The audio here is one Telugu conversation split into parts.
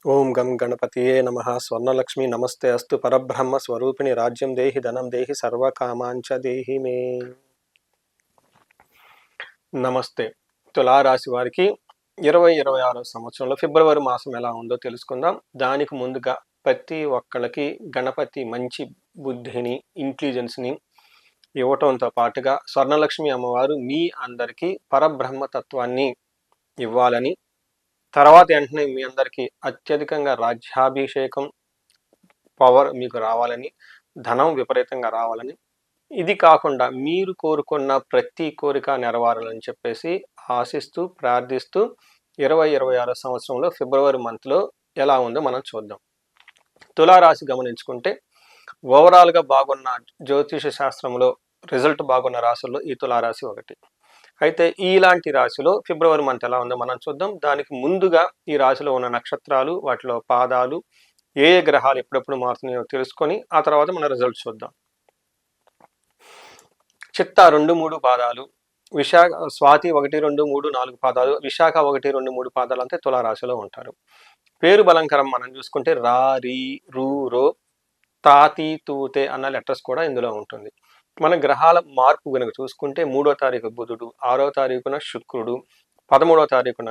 ఓం గం గణపతియే నమః. స్వర్ణలక్ష్మి నమస్తే అస్తు. పరబ్రహ్మ స్వరూపిణి రాజ్యం దేహి ధనం దేహి సర్వకామాంచ దేహి మే. నమస్తే. తులారాశి వారికి 2026 సంవత్సరంలో ఫిబ్రవరి మాసం ఎలా ఉందో తెలుసుకుందాం. దానికి ముందుగా ప్రతి ఒక్కళ్ళకి గణపతి మంచి బుద్ధిని, ఇంటెలిజెన్స్ని ఇవ్వటంతో పాటుగా స్వర్ణలక్ష్మి అమ్మవారు మీ అందరికీ పరబ్రహ్మ తత్వాన్ని ఇవ్వాలని, తర్వాత వెంటనే మీ అందరికీ అత్యధికంగా రాజ్యాభిషేకం పవర్ మీకు రావాలని, ధనం విపరీతంగా రావాలని, ఇది కాకుండా మీరు కోరుకున్న ప్రతి కోరిక నెరవేరాలని చెప్పేసి ఆశిస్తూ ప్రార్థిస్తూ 2026 సంవత్సరంలో ఫిబ్రవరి మంత్లో ఎలా ఉందో మనం చూద్దాం. తులారాశి గమనించుకుంటే ఓవరాల్గా బాగున్న జ్యోతిష శాస్త్రంలో రిజల్ట్ బాగున్న రాశుల్లో ఈ తులారాశి ఒకటి. అయితే ఇలాంటి రాశిలో ఫిబ్రవరి మంత్ ఎలా ఉందో మనం చూద్దాం. దానికి ముందుగా ఈ రాశిలో ఉన్న నక్షత్రాలు, వాటిలో పాదాలు, ఏ గ్రహాలు ఎప్పుడెప్పుడు మారుతున్నాయో తెలుసుకొని ఆ తర్వాత మన రిజల్ట్ చూద్దాం. చిత్త 2, 3 పాదాలు, విశాఖ స్వాతి 1, 2, 3, 4 పాదాలు, విశాఖ 1, 2, 3 పాదాలు అంతే తులారాశిలో ఉంటారు. పేరు బలంకరం మనం చూసుకుంటే రా, రీ, రూ, రో, తాతి, తూతే అన్న లెటర్స్ కూడా ఇందులో ఉంటుంది. మన గ్రహాల మార్పు కనుక చూసుకుంటే 3వ తారీఖు బుధుడు, 6వ తారీఖున శుక్రుడు, 13వ తారీఖున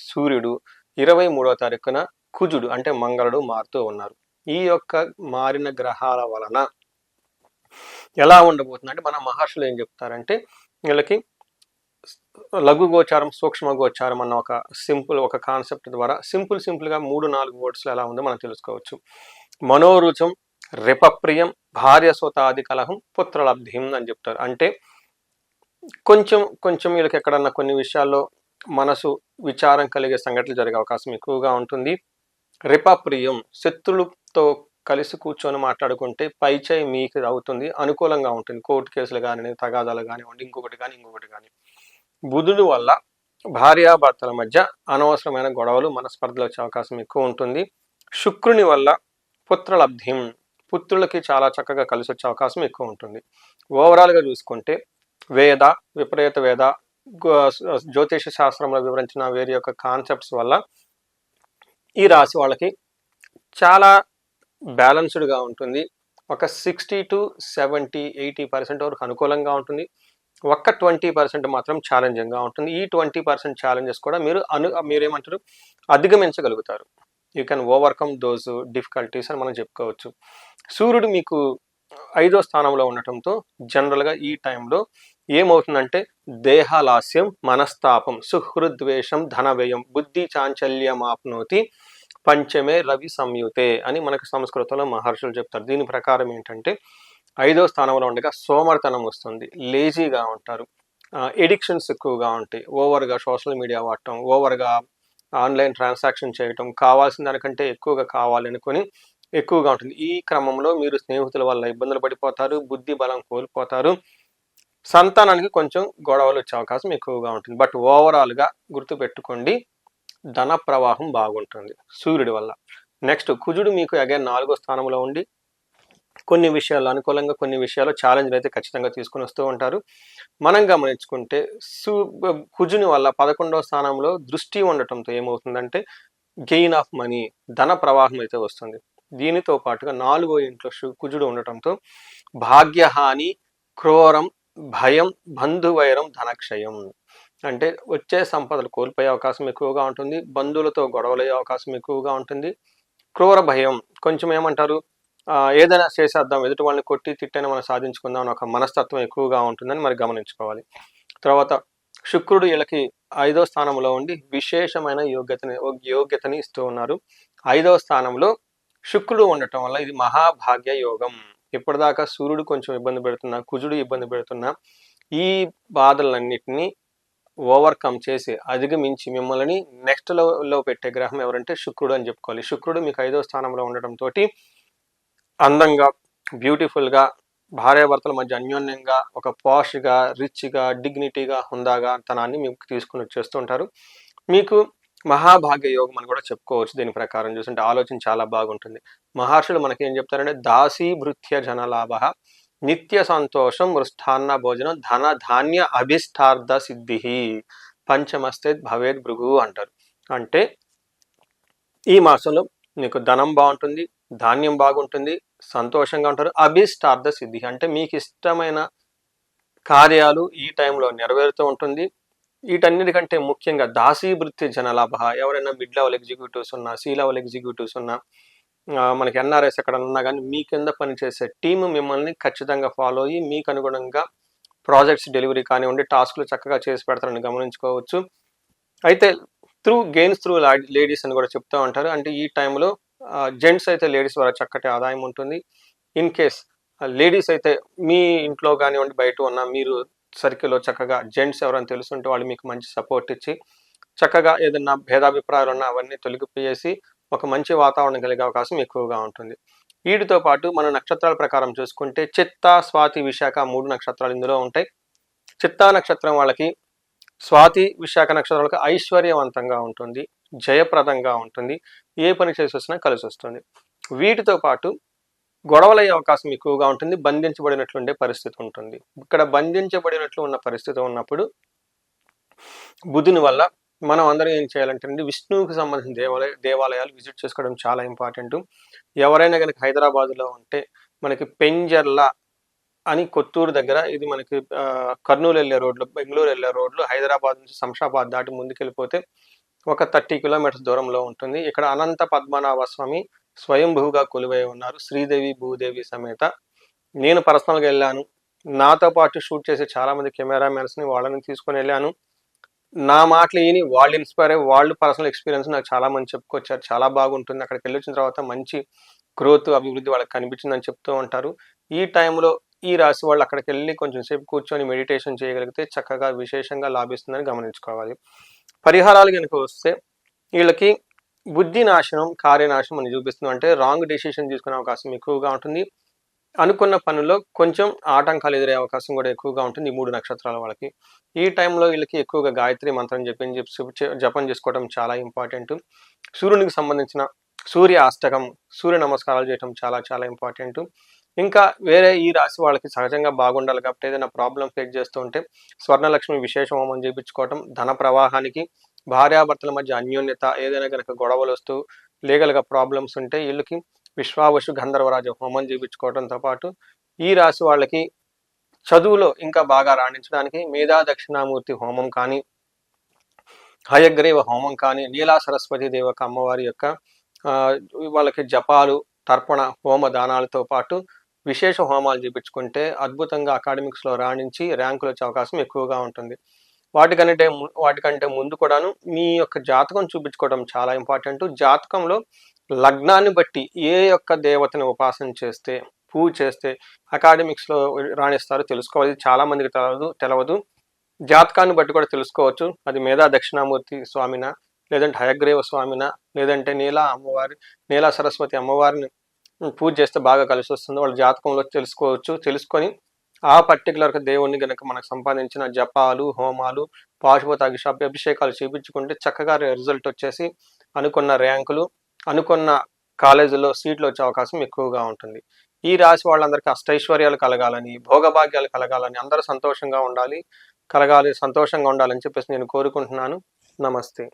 సూర్యుడు, 23వ తారీఖున కుజుడు అంటే మంగళుడు మారుతూ ఉన్నారు. ఈ యొక్క మారిన గ్రహాల వలన ఎలా ఉండబోతుంది అంటే మన మహర్షులు ఏం చెప్తారంటే వీళ్ళకి లఘు గోచారం, సూక్ష్మ గోచారం అన్న ఒక కాన్సెప్ట్ ద్వారా సింపుల్గా 3-4 వర్డ్స్లో ఎలా ఉందో మనం తెలుసుకోవచ్చు. మనోరుచం, రిపప్రియం, భార్య సోతాది కలహం, పుత్రలబ్ధిం అని చెప్తారు. అంటే కొంచెం వీళ్ళకి ఎక్కడన్నా కొన్ని విషయాల్లో మనసు విచారం కలిగే సంఘటనలు జరిగే అవకాశం ఎక్కువగా ఉంటుంది. రిపప్రియం, శత్రులతో కలిసి కూర్చొని మాట్లాడుకుంటే పైచై మీకు అవుతుంది, అనుకూలంగా ఉంటుంది. కోర్టు కేసులు కానీ, తగాదాలు కానివ్వండి, ఇంకొకటి కానీ. బుధుడు వల్ల భార్యాభర్తల మధ్య అనవసరమైన గొడవలు, మనస్పర్ధలు వచ్చే అవకాశం ఎక్కువ ఉంటుంది. శుక్రుని వల్ల పుత్రలబ్ధిం, పుత్రులకి చాలా చక్కగా కలిసి వచ్చే అవకాశం ఎక్కువ ఉంటుంది. ఓవరాల్గా చూసుకుంటే వేద, విపరీత వేద, జ్యోతిష శాస్త్రంలో వివరించిన వేరే యొక్క కాన్సెప్ట్స్ వల్ల ఈ రాశి వాళ్ళకి చాలా బ్యాలెన్స్డ్గా ఉంటుంది. ఒక 60 to 70, 80% వరకు అనుకూలంగా ఉంటుంది. ఒక్క 20% మాత్రం ఛాలెంజింగ్గా ఉంటుంది. ఈ 20% ఛాలెంజెస్ కూడా మీరేమంటారు అధిగమించగలుగుతారు. You can overcome those difficulties అని మనం చెప్పుకోవచ్చు. సూర్యుడు మీకు 5వ స్థానంలో ఉండటంతో జనరల్గా ఈ టైంలో ఏమవుతుందంటే దేహలాస్యం, మనస్తాపం, సుహృద్వేషం, ధనవ్యయం, బుద్ధి చాంచల్యం ఆప్నోతి, పంచమే రవి సంయుతే అని మనకు సంస్కృతంలో మహర్షులు చెప్తారు. దీని ప్రకారం ఏంటంటే 5వ స్థానంలో ఉండగా సోమర్తనం వస్తుంది, లేజీగా ఉంటారు, ఎడిక్షన్స్ ఎక్కువగా ఉంటాయి, ఓవర్గా సోషల్ మీడియా వాడటం, ఓవర్గా ఆన్లైన్ ట్రాన్సాక్షన్ చేయటం, కావాల్సిన దానికంటే ఎక్కువగా కావాలనుకొని ఎక్కువగా ఉంటుంది. ఈ క్రమంలో మీరు స్నేహితుల వల్ల ఇబ్బందులు పడిపోతారు, బుద్ధి బలం కోల్పోతారు, సంతానానికి కొంచెం గొడవలు వచ్చే అవకాశం ఎక్కువగా ఉంటుంది. బట్ ఓవరాల్గా గుర్తుపెట్టుకోండి, ధన ప్రవాహం బాగుంటుంది సూర్యుడి వల్ల. నెక్స్ట్ కుజుడు మీకు అగైన్ 4వ స్థానంలో ఉండి కొన్ని విషయాలు అనుకూలంగా, కొన్ని విషయాలు ఛాలెంజ్లు అయితే ఖచ్చితంగా తీసుకుని వస్తూ ఉంటారు. మనం గమనించుకుంటే కుజుని వల్ల 11వ స్థానంలో దృష్టి ఉండటంతో ఏమవుతుందంటే గెయిన్ ఆఫ్ మనీ, ధన ప్రవాహం అయితే వస్తుంది. దీనితో పాటుగా 4వ ఇంట్లో కుజుడు ఉండటంతో భాగ్యహాని, క్రోరం, భయం, బంధువైరం, ధనక్షయం అంటే వచ్చే సంపదలు కోల్పోయే అవకాశం ఎక్కువగా ఉంటుంది. బంధువులతో గొడవలయ్యే అవకాశం ఎక్కువగా ఉంటుంది. క్రూర భయం, కొంచెం ఏమంటారు ఏదైనా చేసేద్దాం, ఎదుటి వాళ్ళని కొట్టి తిట్టైనా మనం సాధించుకుందాం అని ఒక మనస్తత్వం ఎక్కువగా ఉంటుందని మరి గమనించుకోవాలి. తర్వాత శుక్రుడు వీళ్ళకి 5వ స్థానంలో ఉండి విశేషమైన యోగ్యతని ఇస్తూ ఉన్నారు. 5వ స్థానంలో శుక్రుడు ఉండటం వల్ల ఇది మహాభాగ్య యోగం. ఇప్పటిదాకా సూర్యుడు కొంచెం ఇబ్బంది పెడుతున్నా, కుజుడు ఇబ్బంది పెడుతున్నా, ఈ బాధలన్నిటినీ ఓవర్కమ్ చేసి అధిగమించి మిమ్మల్ని నెక్స్ట్ లెవెల్లో పెట్టే గ్రహం ఎవరంటే శుక్రుడు అని చెప్పుకోవాలి. శుక్రుడు మీకు 5వ స్థానంలో ఉండటంతో అందంగా, బ్యూటిఫుల్గా, భార్యాభర్తల మధ్య అన్యోన్యంగా, ఒక పాష్గా, రిచ్గా, డిగ్నిటీగా, హుందాగా తనాన్ని మీకు తీసుకుని వచ్చేస్తూ ఉంటారు. మీకు మహాభాగ్య యోగం అని కూడా చెప్పుకోవచ్చు. దీని ప్రకారం చూస్తుంటే ఆలోచన చాలా బాగుంటుంది. మహర్షులు మనకి ఏం చెప్తారంటే దాసీభృత్య జనలాభ, నిత్య సంతోషం, మృష్టాన్న భోజనం, ధన ధాన్య అభిష్టార్థ సిద్ధి, పంచమస్తే భవేద్ భృగు అంటారు. అంటే ఈ మాసంలో మీకు ధనం బాగుంటుంది, ధాన్యం బాగుంటుంది, సంతోషంగా ఉంటారు. అభిష్టార్థ సిద్ధి అంటే మీకు ఇష్టమైన కార్యాలు ఈ టైంలో నెరవేరుతూ ఉంటుంది. వీటన్నిటికంటే ముఖ్యంగా దాసీభృత్య జనలాభ. ఎవరైనా మిడ్ లెవెల్ ఎగ్జిక్యూటివ్స్ ఉన్నా, సి లెవెల్ ఎగ్జిక్యూటివ్స్ ఉన్నా, మనకి ఎన్ఆర్ఎస్ ఎక్కడన్నా ఉన్నా కానీ మీ కింద పనిచేసే టీమ్ మిమ్మల్ని ఖచ్చితంగా ఫాలో అయ్యి మీకు అనుగుణంగా ప్రాజెక్ట్స్ డెలివరీ కానివ్వండి, టాస్క్లు చక్కగా చేసి పెడతారని గమనించుకోవచ్చు. అయితే గెయిన్స్ త్రూ లేడీస్ అని కూడా చెప్తూ ఉంటారు. అంటే ఈ టైంలో జెంట్స్ అయితే లేడీస్ ద్వారా చక్కటి ఆదాయం ఉంటుంది. ఇన్ కేస్ లేడీస్ అయితే మీ ఇంట్లో కానివ్వండి, బయట ఉన్న మీరు సర్కిల్లో చక్కగా జెంట్స్ ఎవరైనా తెలుసుంటే వాళ్ళు మీకు మంచి సపోర్ట్ ఇచ్చి చక్కగా ఏదన్నా భేదాభిప్రాయాలు ఉన్నా అవన్నీ తొలగిపోయేసి ఒక మంచి వాతావరణం కలిగే అవకాశం ఎక్కువగా ఉంటుంది. వీటితో పాటు మన నక్షత్రాల ప్రకారం చూసుకుంటే చిత్త, స్వాతి, విశాఖ 3 నక్షత్రాలు ఇందులో ఉంటాయి. చిత్తా నక్షత్రం వాళ్ళకి, స్వాతి, విశాఖ నక్షత్రాలకు ఐశ్వర్యవంతంగా ఉంటుంది, జయప్రదంగా ఉంటుంది, ఏ పని చేసి వచ్చినా కలిసి వస్తుంది. వీటితో పాటు గొడవలయ్యే అవకాశం ఎక్కువగా ఉంటుంది, బంధించబడినట్లుండే పరిస్థితి ఉంటుంది. ఇక్కడ బంధించబడినట్లు ఉన్న పరిస్థితి ఉన్నప్పుడు బుధుని వల్ల మనం అందరం ఏం చేయాలంటే విష్ణువుకి సంబంధించిన దేవాలయాలు విజిట్ చేసుకోవడం చాలా ఇంపార్టెంట్. ఎవరైనా కనుక హైదరాబాద్లో ఉంటే మనకి పెంజర్ల అని కొత్తూరు దగ్గర, ఇది మనకి కర్నూలు వెళ్ళే రోడ్లు, బెంగళూరు వెళ్ళే రోడ్లు, హైదరాబాద్ నుంచి శంషాబాద్ దాటి ముందుకెళ్ళిపోతే ఒక 30 కిలోమీటర్స్ దూరంలో ఉంటుంది. ఇక్కడ అనంత పద్మనాభ స్వామి స్వయంభూగా కొలువై ఉన్నారు, శ్రీదేవి భూదేవి సమేత. నేను పర్సనల్గా వెళ్ళాను, నాతో పాటు షూట్ చేసే చాలామంది కెమెరామెన్స్ని వాళ్ళని తీసుకొని వెళ్ళాను. నా మాటలు విని వాళ్ళు ఇన్స్పైర్ అయ్యి వాళ్ళు పర్సనల్ ఎక్స్పీరియన్స్ నాకు చాలా మంది చెప్పుకొచ్చారు. చాలా బాగుంటుంది, అక్కడికి వెళ్ళి వచ్చిన తర్వాత మంచి గ్రోత్, అభివృద్ధి వాళ్ళకి కనిపించిందని చెప్తూ ఉంటారు. ఈ టైంలో ఈ రాశి వాళ్ళు అక్కడికి వెళ్ళి కొంచెం సేపు కూర్చొని మెడిటేషన్ చేయగలిగితే చక్కగా విశేషంగా లాభిస్తుందని గమనించుకోవాలి. పరిహారాలు కనుక వస్తే వీళ్ళకి బుద్ధి నాశనం, కార్యనాశనం అని చూపిస్తుంది. అంటే రాంగ్ డెసిషన్ తీసుకునే అవకాశం ఎక్కువగా ఉంటుంది. అనుకున్న పనుల్లో కొంచెం ఆటంకాలు ఎదురయ్యే అవకాశం కూడా ఎక్కువగా ఉంటుంది ఈ 3 నక్షత్రాల వాళ్ళకి. ఈ టైంలో వీళ్ళకి ఎక్కువగా గాయత్రి మంత్రం జపం చేసుకోవడం చాలా ఇంపార్టెంట్. సూర్యునికి సంబంధించిన సూర్య అష్టకం, సూర్య నమస్కారాలు చేయడం చాలా చాలా ఇంపార్టెంట్. ఇంకా వేరే ఈ రాశి వాళ్ళకి సహజంగా బాగుండాలి కాబట్టి ఏదైనా ప్రాబ్లం ఫేస్ చేస్తూ ఉంటే స్వర్ణలక్ష్మి విశేష హోమం చేయించుకోవటం, ధన ప్రవాహానికి, భార్యాభర్తల మధ్య అన్యోన్యత, ఏదైనా కనుక గొడవలు వస్తూ లీగల్గా ప్రాబ్లమ్స్ ఉంటే వీళ్ళకి విశ్వావశు గంధర్వరాజ హోమం చేయించుకోవడంతో పాటు ఈ రాశి వాళ్ళకి చదువులో ఇంకా బాగా రాణించడానికి మేధా దక్షిణామూర్తి హోమం కానీ, హయగ్రీవ హోమం కానీ, నీలా సరస్వతి దేవక అమ్మవారి యొక్క వాళ్ళకి జపాలు, తర్పణ, హోమ దానాలతో పాటు విశేష హోమాలు చేయించుకుంటే అద్భుతంగా అకాడమిక్స్లో రాణించి ర్యాంకులు వచ్చే అవకాశం ఎక్కువగా ఉంటుంది. వాటికంటే ముందు కూడాను మీ యొక్క జాతకం చూపించుకోవడం చాలా ఇంపార్టెంట్. జాతకంలో లగ్నాన్ని బట్టి ఏ యొక్క దేవతని ఉపాసన చేస్తే, పూజ చేస్తే అకాడమిక్స్లో రాణిస్తారో తెలుసుకోవాలి. చాలా మందికి తెలవదు. జాతకాన్ని బట్టి కూడా తెలుసుకోవచ్చు. అది మేధా దక్షిణామూర్తి స్వామిన, లేదంటే హయగ్రీవ స్వామిన, లేదంటే నీలా సరస్వతి అమ్మవారిని పూజ చేస్తే బాగా కలిసి వస్తుంది. వాళ్ళ జాతకంలో తెలుసుకోవచ్చు. తెలుసుకొని ఆ పర్టికులర్ దేవుణ్ణి కనుక మనకు సంపాదించిన జపాలు, హోమాలు, పాశుపత అభిషేకాలు చేయించుకుంటే చక్కగా రిజల్ట్ వచ్చేసి అనుకున్న ర్యాంకులు, అనుకున్న కాలేజీలో సీట్లు వచ్చే అవకాశం ఎక్కువగా ఉంటుంది. ఈ రాశి వాళ్ళందరికీ అష్టైశ్వర్యాలు కలగాలని, భోగభాగ్యాలు కలగాలని, అందరూ సంతోషంగా ఉండాలి, సంతోషంగా ఉండాలని చెప్పేసి నేను కోరుకుంటున్నాను. నమస్తే.